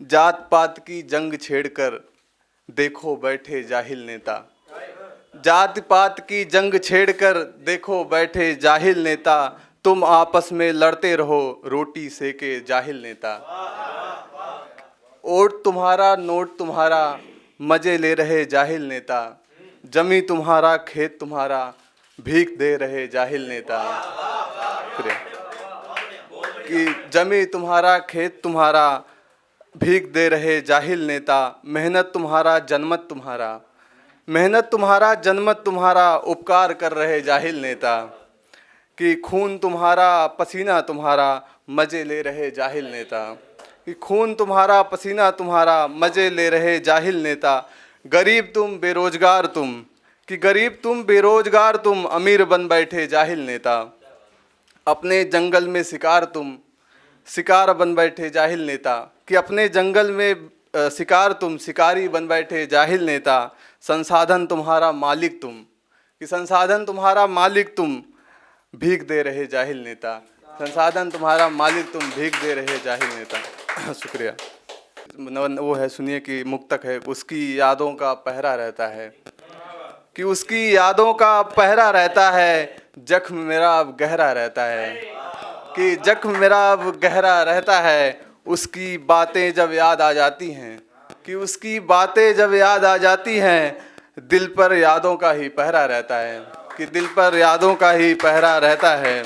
जात पात की जंग छेड़कर देखो बैठे जाहिल नेता। जात पात की जंग छेड़कर देखो बैठे जाहिल नेता। तुम आपस में लड़ते रहो रोटी सेके जाहिल नेता। ओट तुम्हारा नोट तुम्हारा मजे ले रहे जाहिल नेता। जमी तुम्हारा खेत तुम्हारा भीख दे रहे जाहिल नेता। कि जमी तुम्हारा खेत तुम्हारा भीख दे रहे जाहिल नेता। मेहनत तुम्हारा जनमत तुम्हारा, मेहनत तुम्हारा जनमत तुम्हारा उपकार कर रहे जाहिल नेता। कि खून तुम्हारा पसीना तुम्हारा मजे ले रहे जाहिल नेता। कि खून तुम्हारा पसीना तुम्हारा मजे ले रहे जाहिल नेता। गरीब तुम बेरोजगार तुम, कि गरीब तुम बेरोजगार तुम अमीर बन बैठे जाहिल नेता। अपने जंगल में शिकार तुम शिकार बन बैठे जाहिल नेता। कि अपने जंगल में शिकार तुम शिकारी बन बैठे जाहिल नेता। संसाधन तुम्हारा मालिक तुम, कि संसाधन तुम्हारा मालिक तुम भीख दे रहे जाहिल नेता। संसाधन तुम्हारा मालिक तुम भीख दे रहे जाहिल नेता। शुक्रिया। वो है, सुनिए कि मुक्तक है, उसकी यादों का पहरा रहता है। कि उसकी यादों का पहरा रहता है, जख्म मेरा अब गहरा रहता है। कि जख्म मेरा अब गहरा रहता है, उसकी बातें जब याद आ जाती हैं। कि उसकी बातें जब याद आ जाती हैं, दिल पर यादों का ही पहरा रहता है। कि दिल पर यादों का ही पहरा रहता है।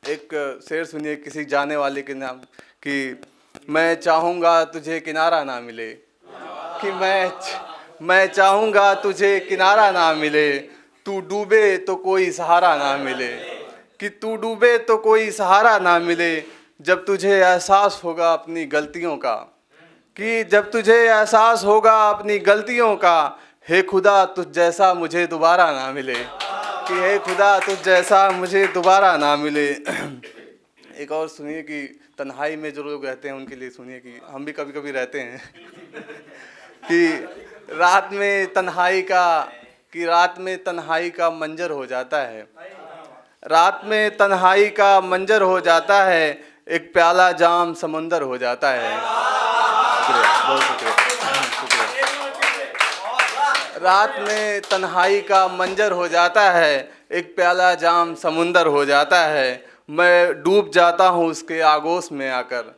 एक शेर सुनिए किसी जाने वाले के नाम, कि मैं चाहूँगा तुझे किनारा ना मिले। कि मैं चाहूँगा तुझे किनारा ना मिले। तू डूबे तो कोई सहारा ना मिले। कि तू डूबे तो कोई सहारा ना मिले। जब तुझे एहसास होगा अपनी गलतियों का। कि जब तुझे एहसास होगा अपनी गलतियों का, हे खुदा तुझ जैसा मुझे दोबारा ना मिले। कि हे खुदा तुझ जैसा मुझे दोबारा ना मिले। एक और सुनिए कि तन्हाई में जो लोग रहते हैं उनके लिए सुनिए, कि हम भी कभी कभी रहते हैं। कि रात में तन्हाई का मंजर हो जाता है। रात में तन्हाई का मंजर हो जाता है, एक प्याला जाम समुंदर हो जाता है। शुक्रिया, बहुत शुक्रिया। रात में तन्हाई का मंजर हो जाता है, एक प्याला जाम समुंदर हो जाता है। मैं डूब जाता हूँ उसके आगोश में आकर।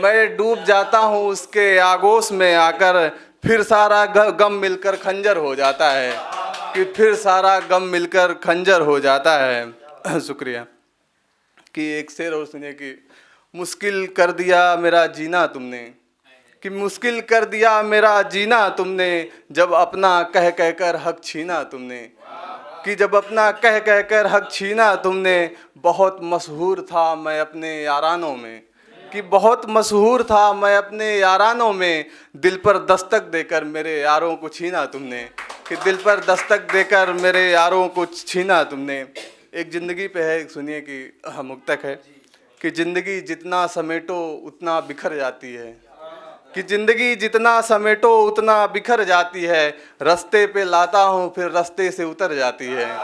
मैं डूब जाता हूँ उसके आगोश में आकर। फिर सारा गम मिलकर खंजर हो जाता है। कि फिर सारा गम मिलकर खंजर हो जाता है। शुक्रिया। कि एक शेर और सुनिए, कि मुश्किल कर दिया मेरा जीना तुमने। कि मुश्किल कर दिया मेरा जीना तुमने, जब अपना कह कहकर हक छीना तुमने। कि जब अपना कह कहकर हक छीना तुमने। बहुत मशहूर था मैं अपने यारानों में। कि बहुत मशहूर था मैं अपने यारानों में। दिल पर दस्तक देकर मेरे यारों को छीना तुमने। कि दिल पर दस्तक देकर मेरे यारों को छीना तुमने। एक ज़िंदगी पे है, सुनिए कि मुक्तक है, कि ज़िंदगी जितना समेटो उतना बिखर जाती है। कि ज़िंदगी जितना समेटो उतना बिखर जाती है। रास्ते पे लाता हूँ फिर रास्ते से उतर जाती है।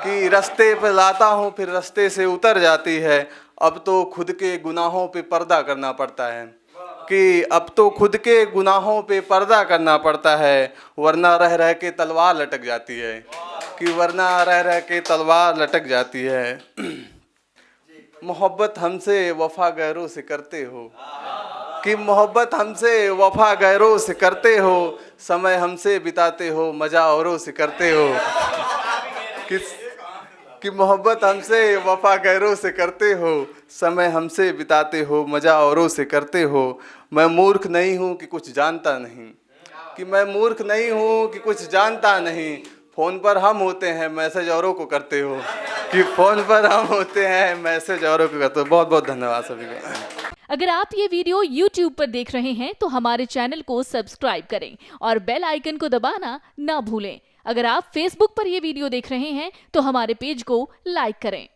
कि रास्ते पे लाता हूँ फिर रास्ते से उतर जाती है। अब तो खुद के गुनाहों पे पर्दा करना पड़ता है। कि अब तो खुद के गुनाहों पे पर्दा करना पड़ता है, वरना रह रह के तलवार लटक जाती है। कि वरना रह रह के तलवार लटक जाती है। मोहब्बत हमसे वफा गैरों से करते हो। कि मोहब्बत हमसे वफा गैरों से करते हो। समय हमसे बिताते हो मज़ा औरों से करते हो। कि मोहब्बत हमसे वफा गैरों से करते हो। समय हमसे बिताते हो मज़ा औरों से करते हो। मैं मूर्ख नहीं हूँ कि कुछ जानता नहीं। कि मैं मूर्ख नहीं हूँ कि कुछ जानता नहीं। फ़ोन पर हम होते हैं मैसेज औरों को करते हो। कि फ़ोन पर हम होते हैं मैसेज औरों को करते हो। बहुत बहुत धन्यवाद सभी को। अगर आप ये वीडियो YouTube पर देख रहे हैं तो हमारे चैनल को सब्सक्राइब करें और बेल आइकन को दबाना ना भूलें। अगर आप Facebook पर ये वीडियो देख रहे हैं तो हमारे पेज को लाइक करें।